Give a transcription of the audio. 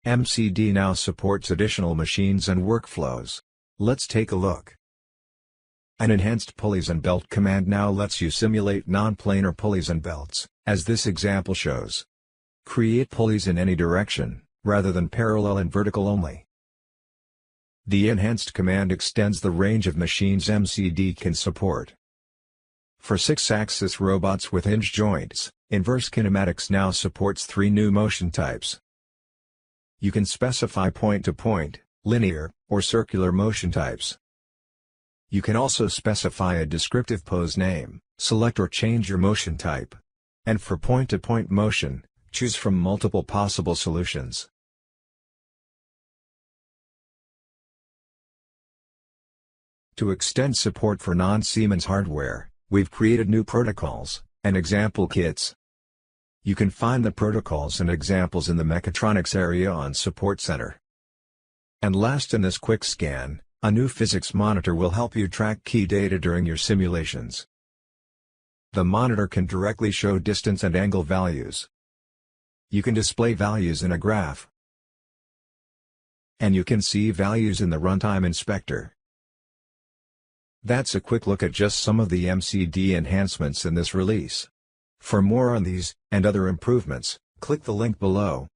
MCD now supports additional machines and workflows. Let's take a look. An enhanced pulleys and belt command now lets you simulate non-planar pulleys and belts, as this example shows. Create pulleys in any direction, rather than parallel and vertical only. The enhanced command extends the range of machines MCD can support. For 6-axis robots with hinge joints, inverse kinematics now supports 3 new motion types. You can specify point-to-point, linear, or circular motion types. You can also specify a descriptive pose name, select or change your motion type. And for point-to-point motion, choose from multiple possible solutions. To extend support for non-Siemens hardware, we've created new protocols and example kits. You can find the protocols and examples in the mechatronics area on Support Center. And last, in this quick scan, a new physics monitor will help you track key data during your simulations. The monitor can directly show distance and angle values. You can display values in a graph. And you can see values in the runtime inspector. That's a quick look at just some of the MCD enhancements in this release. For more on these, and other improvements, click the link below.